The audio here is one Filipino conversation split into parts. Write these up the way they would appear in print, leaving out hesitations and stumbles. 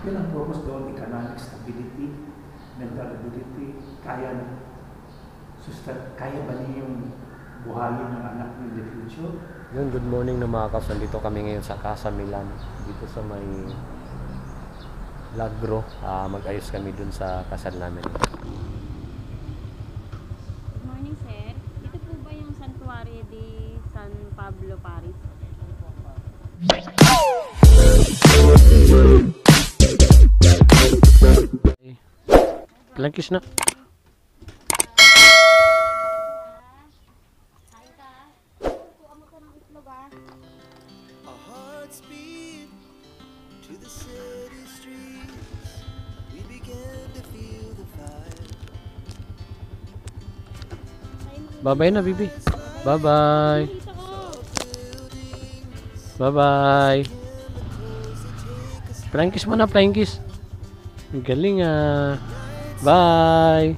Yun ang purpose doon, economic stability, mental ability, kaya ba niyo yung buhayin ng anak niyo in the future? Yun, good morning na mga kaps. Nandito kami ngayon sa Casa Milan, dito sa may Lagro. Mag-ayos kami dun sa kasal namin. Good morning, sir. Dito po ba yung Santuario de San Pablo, Paris? Langkis na. Bye-bye na, Bibi. Bye-bye. Bye-bye. Flying kiss mo na, flying kiss. Ang galing ah. Bye. Bye!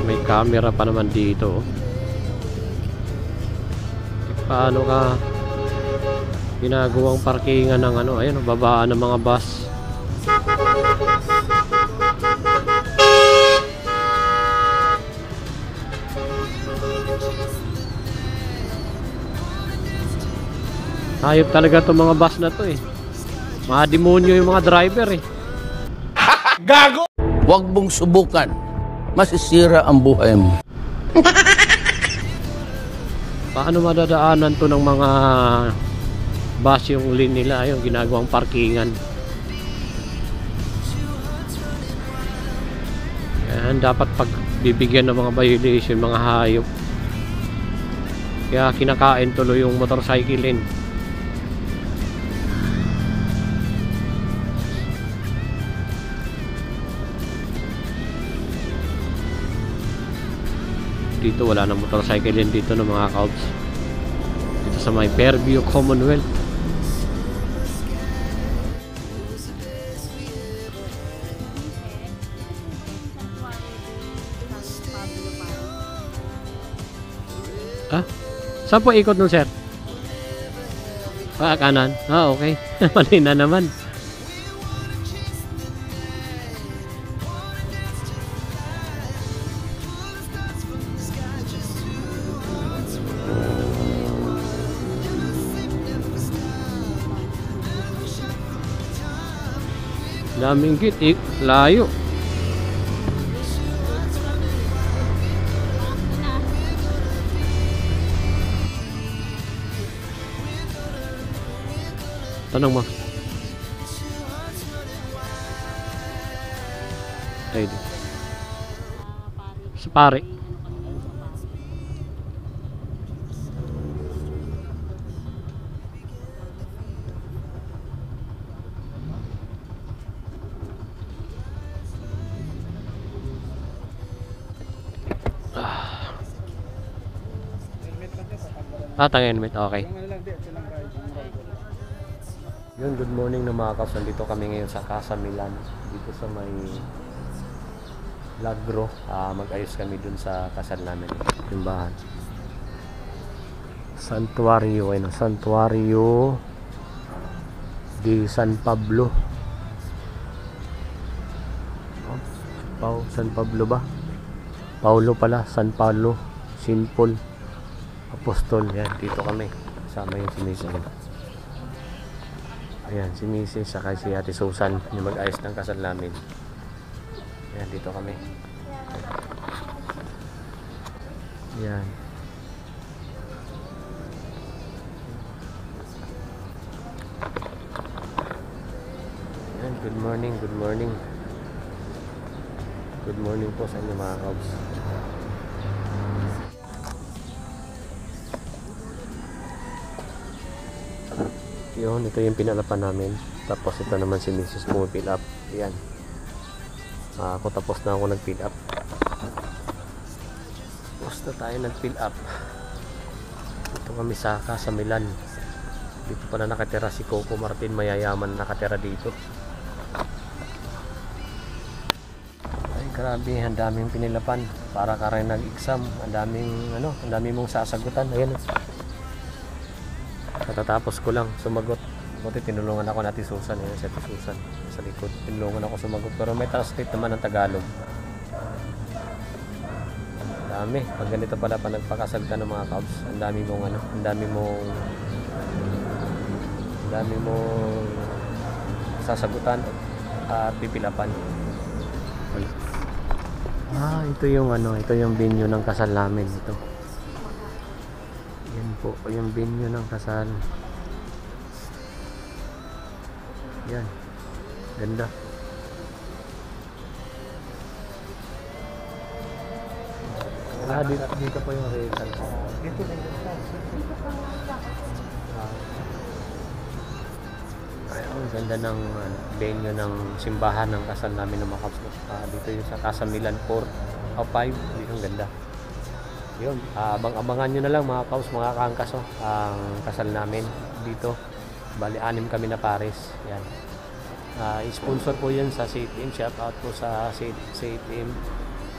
May camera pa naman dito. Paano ka ginagawang parkingan ng ano? Ayun, babaan ng mga bus. Hayop talaga itong mga bus na to eh. Mga demonyo yung mga driver eh. Gago! Huwag mong subukan. Masisira ang buhay mo. Paano madadaanan to ng mga bus yung lane nila? Yung ginagawang parkingan. Yan, dapat pagbibigyan ng mga violation, mga hayop. Kaya kinakain tuloy yung motorcycle. Dito wala nang motorcycle dito ng mga cows. Dito sa may Fairview Commonwealth. Ah? Saan po ikot nun, sir? Kanan? Okay. Mali na naman. Daming git, layo. Tanong mo. Ay, sa pare. Tangin helmet, okay. Yun, good morning na mga kaps. Nandito kami ngayon sa Casa Milan, dito sa may Lagro. Mag-ayos kami dun sa kasal namin, simbahan. Santuario, Santuario de San Pablo. San Pablo ba? Paulo pala, San Pablo, Simple Apostol. Yan, dito kami. Kasama yung si Mrs. Ayan, si Mrs. saka si Ate Susan yung mag-ayos ng kasal namin. Ayan, dito kami. Ayan. Ayan, good morning, good morning. Good morning po sa inyo mga kabs. Yun, ito yung pinalapan namin. Tapos ito naman si Mrs. pumipill up. Yan. Ako tapos na ako nag-fill up. Tapos na tayo nag-fill up. Ito kami sa Milan. Dito pala nakatira si Coco Martin, mayayaman nakatira dito. Ay grabe, ang daming pinilapan. Para ka rin nag-exam. Ang daming mong sasagutan. Ayan. Katatapos ko lang sumagot. Buti tinulungan ako natin Susan. Ayan si Susan sa likod. Tinulungan ako sumagot. Pero may translate naman ng Tagalog. Dami. Pag ganito pala pa nagpakasal ka ng mga kabs, ang dami mong sasagutan at pipilapan. Ito yung venue ng kasal namin ito. Yan po, yung venue ng kasal. Yan. Ganda. Dito po yung rehearsal. Dito na yung ang ganda ng venue ng simbahan ng kasal namin ng mga kabs. Dito yung sa Casa Milan 4 o 5. Dito ang ganda. Yun, abang-abangan nyo na lang mga kabs, mga kaangkas, ang kasal namin dito. Bali 6 kami na pares. Yan. Sponsor po yun sa CTM. Shout out po sa CTM.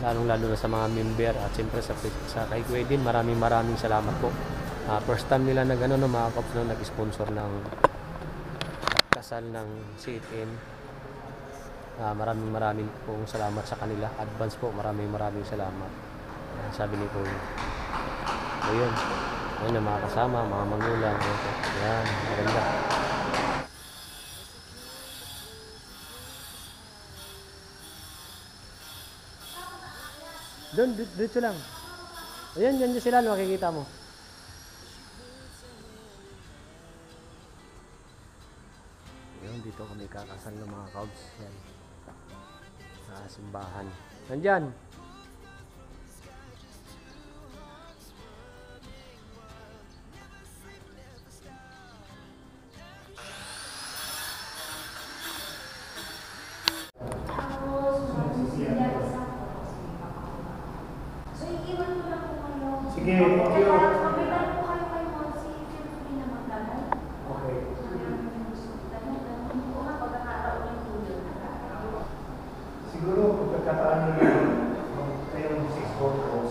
Lalong-lalo na sa mga member at siyempre sa kay Gwedin. Maraming salamat po. First time nila na gano'n mga kabs nag-sponsor ng kasal ng CTM. Maraming pong salamat sa kanila. Advance po, maraming salamat. Sabi ni Kuya. Ayun na mga kasama, mga magulang. Yan, maganda. Doon, dito lang. Ayan, dyan sila, makikita mo. Ayun, dito kami kakasal ng mga kabs. Yan. Sa simbahan. Nandyan. Sige, thank you. Okay. Siguro pagkakataan nyo kayong 6 photos,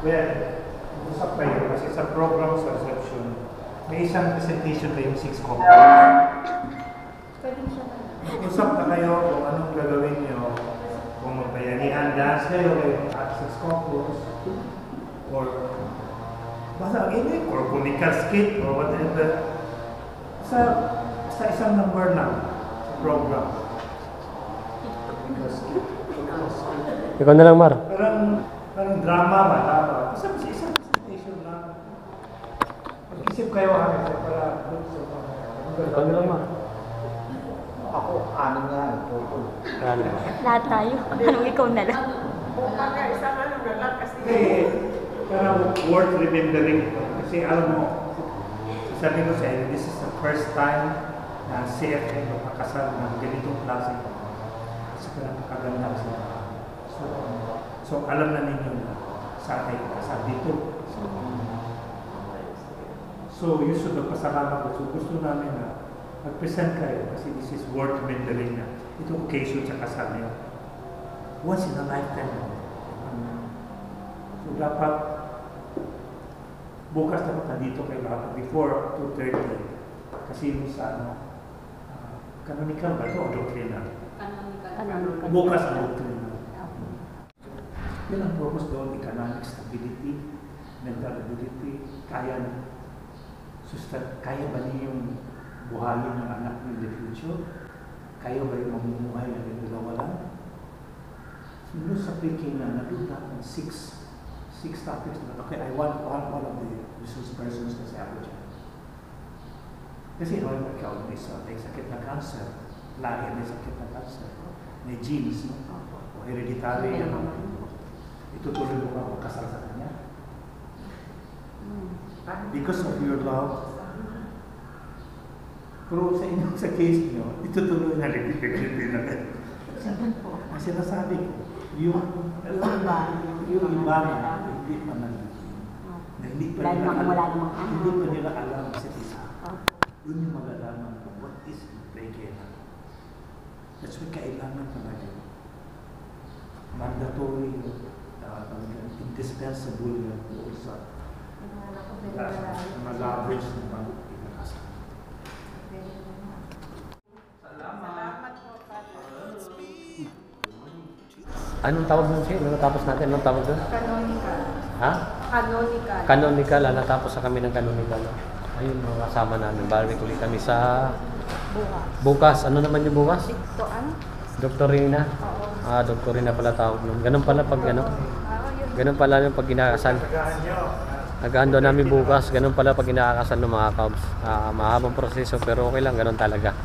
well, usap kayo kasi sa program sa reception, may isang presentation kayong 6 copies. Usap na kayo kung anong gagawin nyo, kung magbayanihan dance kayo at 6 copies, or basta or comical skit or whatever, sa isang number lang sa program. Ikaw na lang, Mar. Parang drama ba? Basta sa isang presentation lang. Mag-isip kayo para Ikaw na lang, Mar. Ako, ano nga, Lahat tayo. Anong ikaw na lang? Parang worth remembering ito. Kasi alam mo, sabi ko sa inyo, this is the first time na CFA magpakasal ng ganitong klase. Kasi napakaganda sila. So alam na ninyo na sa atin kasal dito. So you should magpasalamat ko. So gusto namin na mag-present kayo kasi this is worth remembering na itong occasion sa kasal niyo. Once in a lifetime. So dapat bukas dapat nandito kayo lahat before 2:30 kasi yung sa canonical ba ito o doctrina? Canonical. Bukas ang doctrina. Yan ang purpose doon, economic stability, mental ability, kaya ba niyo yung buhayin ng anak niyo in the future? Kaya ba yung mamumuhay na nagdalawalan? So sa picking na naduda ng 6 topics na okay, I want all of the resource persons kasi ako dyan. Kasi ikaw may sakit na cancer, lahi may sakit na cancer, may genes, no? hereditary, Kaya ano, naman. itutuloy mo ba magkasal sa kanya? Hmm. Because of your love. Pero sa inyo, sa case nyo, itutuloy na ligpit-ligpit na kayo. Ang sinasabi ko, yung iba na hindi pa hindi pa Dahil nila wala alam, namang ano. hindi pa nila alam sa isa. Oh. Doon yung magalaman kung what is break-in. That's why kailangan talaga yun. Mandatory yun. Indispensable yun doon sa mga lovers na bago pinakasal. Anong tawag nun siya? Anong natapos natin? Anong tawag doon? Canonical. Ha? Canonical. Canonical. Natapos na kami ng canonical. Ayun, mga kasama namin. Balik ulit kami sa Bukas. bukas. Ano naman yung bukas? Diktoan? Doktorina. Oo. Doktorina pala tawag nun. Ganun pala pag ano. Yun. Ganun pala yung pag kinakasal. Nag-ando namin bukas. Ganun pala pag kinakasal ng mga Cubs. Mahabang proseso pero okay lang. Ganun talaga.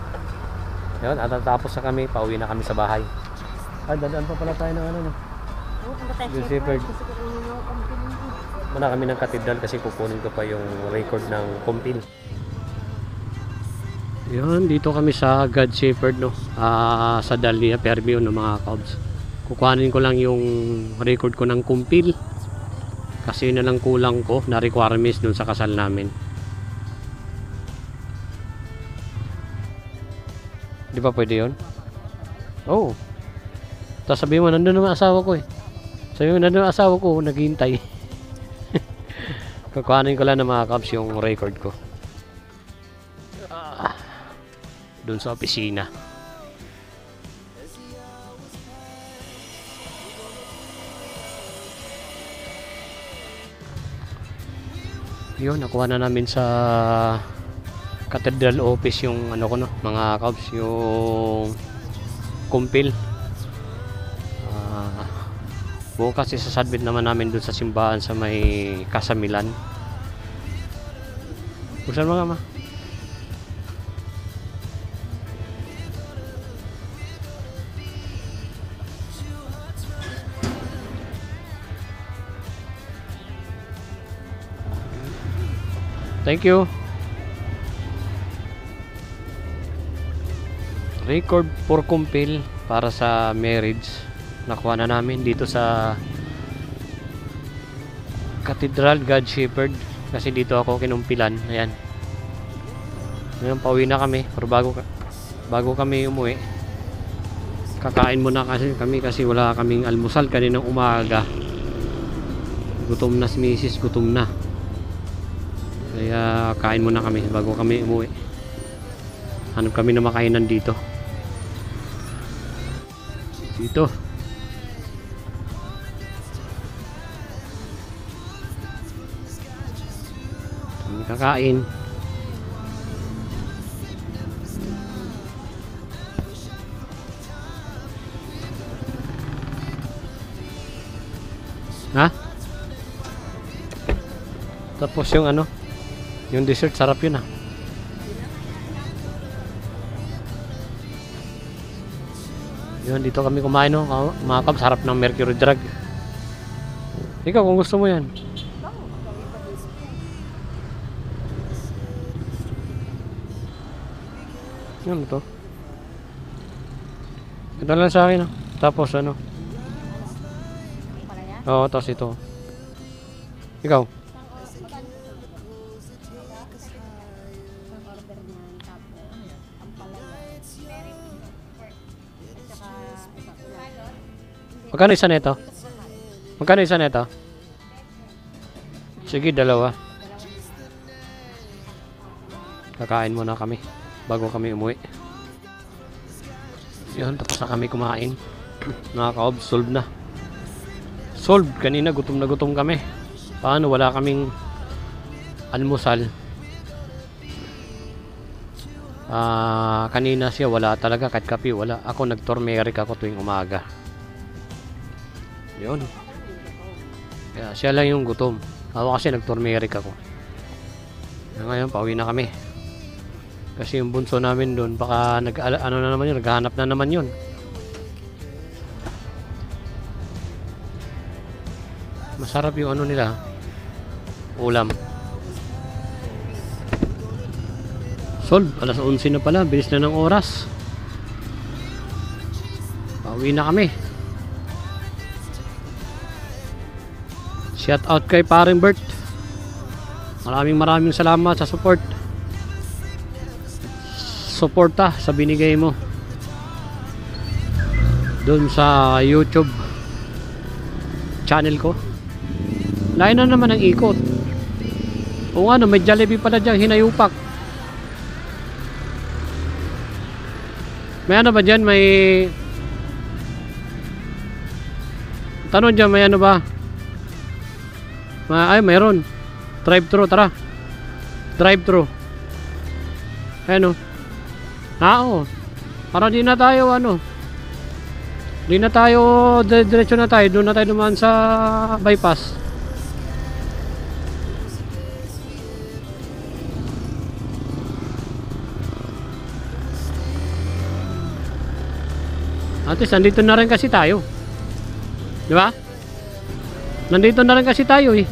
Yun, at tapos na kami. Pauwi na kami sa bahay. Ay, dadaan pa pala tayo ng ano. Oo, punta tayo Yung sa shepherd. Gusto ko kunin yung kumpin. Muna kami ng katedral kasi kukunin ko pa yung record ng kumpil. Yun, dito kami sa God Shepherd, no? Sa Dalia Fairview ng mga Cubs. Kukuhanin ko lang yung record ko ng kumpil. Kasi yun na lang kulang ko na requirements dun sa kasal namin. Di ba pwede yun? Oh. Tapos sabihin mo, nandun naman asawa ko eh. Sabihin mo, nandun ang asawa ko, naghihintay. Kukuhanin ko lang ng mga Cubs yung record ko. Doon sa opisina. Yun, nakuha na namin sa Cathedral Office yung ano ko, no, mga Cubs, yung kumpil. Bukas isasubmit naman namin doon sa simbahan sa may Kasamilan. Buksan mo nga, ma. Thank you. Record for kumpil para sa marriage. Nakuha na namin dito sa Cathedral God Shepherd kasi dito ako kinumpilan. Ayan. Ngayon pauwi na kami pero bago kami umuwi kakain muna kasi wala kaming almusal kaninang umaga. Gutom na si Mrs. Gutom na. Kaya kain muna kami bago kami umuwi. Hanap kami na makainan dito. Kakain. Ha? Tapos yung ano, yung dessert sarap yun ah. Yun, dito kami kumain, no? Mga Cubs, sarap ng Mercury Drug. Ikaw kung gusto mo yan. Ano to? Ito lang sa akin, no? Tapos ano? Oo, tapos ito. Ikaw? Magkano isa nito? Magkano isa nito? Sige, dalawa. Kakain muna kami bago kami umuwi. Yun, tapos na kami kumain. Nakaka-ob, solve na. Solve, kanina gutom na gutom kami. Paano, wala kaming almusal. Kanina siya wala talaga, kahit kape wala. Ako nag-turmeric ako tuwing umaga. Yun. Kaya siya lang yung gutom. Ako kasi nag-turmeric ako. Ngayon, pauwi na kami. Kasi yung bunso namin doon, baka ano na naman yun, naghahanap na naman yun. Masarap yung ano nila, ulam. Solve, alas 11 na pala, bilis na ng oras. Pauwi na kami. Shout out kay paring Bert. Maraming salamat sa support. Suporta sa binigay mo doon sa YouTube channel ko. Lain na naman ang ikot. O ano, may Jollibee pala dyan, hinayupak. May ano ba dyan? May tanong dyan, may ano ba? Ay, mayroon. Drive-thru, tara. Drive-thru. Ayan o. Oo. Para di na tayo ano. Di na tayo, diretso na tayo. Doon na tayo naman sa bypass. At least, nandito na rin kasi tayo. Di ba? Nandito na rin kasi tayo eh.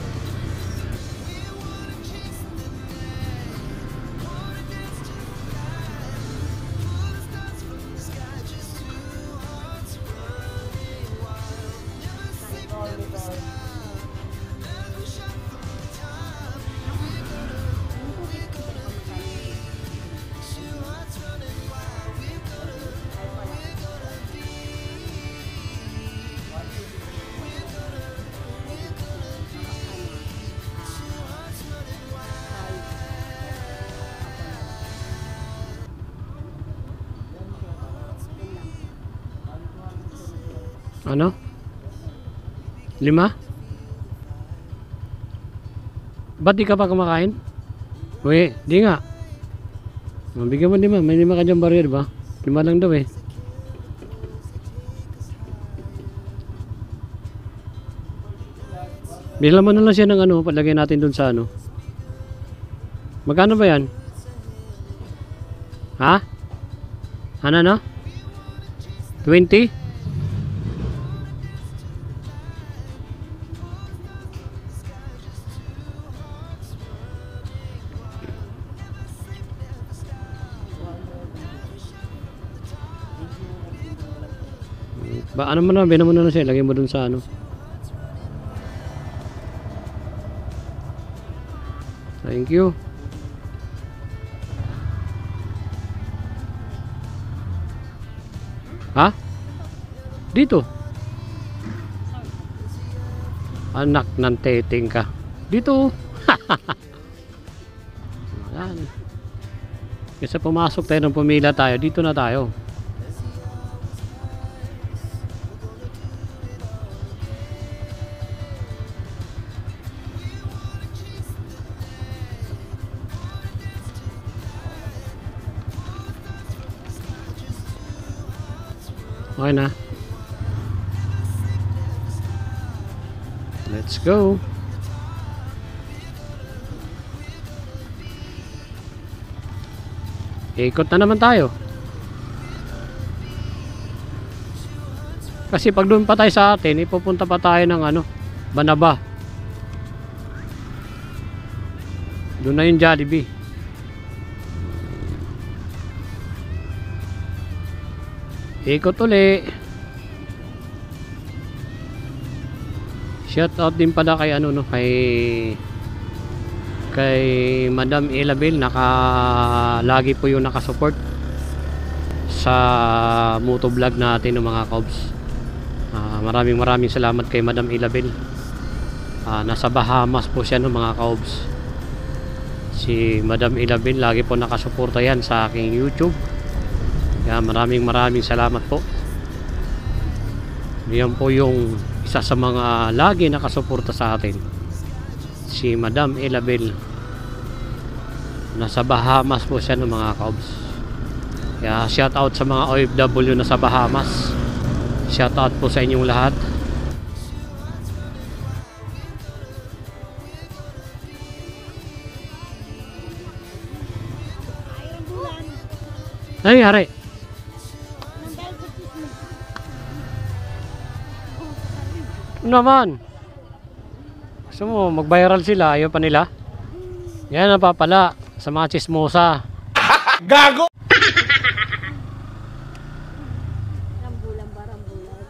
Ano? 5? Ba't di ka pa kumakain? Uy, di nga. Bigyan mo 5. May 5 ka dyan barya, diba? 5 lang daw eh. Bilang mo na lang siya ng ano, palagay natin dun sa ano. Magkano ba yan? Ha? Ano na? 20? Ba, ano mo na, bina mo na siya, lagay mo dun sa ano. Thank you. Ha? Dito. Anak ng teting ka. Dito. Yan. Kasi pumasok tayo ng pumila tayo, dito na tayo. Okay na. Let's go. Ikot na naman tayo. Kasi pag doon pa tayo sa atin, ipupunta pa tayo ng ano, Banaba. Doon na yung Jollibee. Ikot uli. Shout out din pala kay ano no, kay Madam Elabel, lagi po yung nakasupport sa motovlog natin ng mga Cobs. Maraming salamat kay Madam Elabel. Nasa Bahamas po siya ng mga Cobs. Si Madam Elabel lagi po nakasuporta yan sa aking YouTube. Kaya maraming salamat po. Yan po yung isa sa mga lagi nakasuporta sa atin, si Madam Elabel. Nasa Bahamas po siya ng mga Cobs. Kaya shout out sa mga OFW na sa Bahamas. Shout out po sa inyong lahat. Ano nangyari? Naman. Gusto mo, mag-viral sila, ayaw pa nila. Yan ang papala sa mga chismosa. Gago! Rambulan ba, rambulan?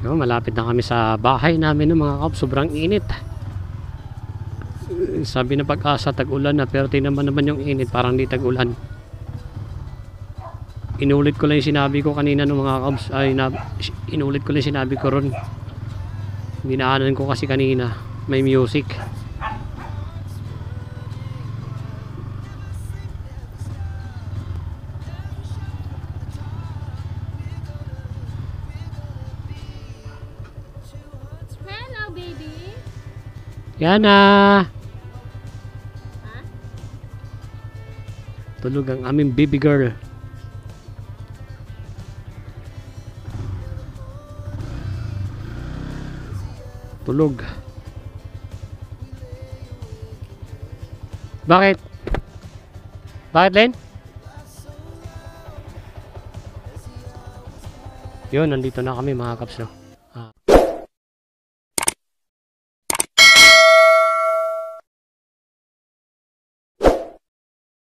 Yo, malapit na kami sa bahay namin ng mga kaops. Sobrang init. Sabi na Pag-asa tag-ulan na, pero tinaman naman yung init, parang di tag-ulan. Inulit ko lang yung sinabi ko kanina ng mga kaops. Inulit ko lang yung sinabi ko ron. Dinaanan ko kasi kanina, may music. Hello, baby! Yana! Ha? Tulog ang aming baby girl. Tulog. Bakit? Bakit, Len? Yun, nandito na kami mga kaps, no?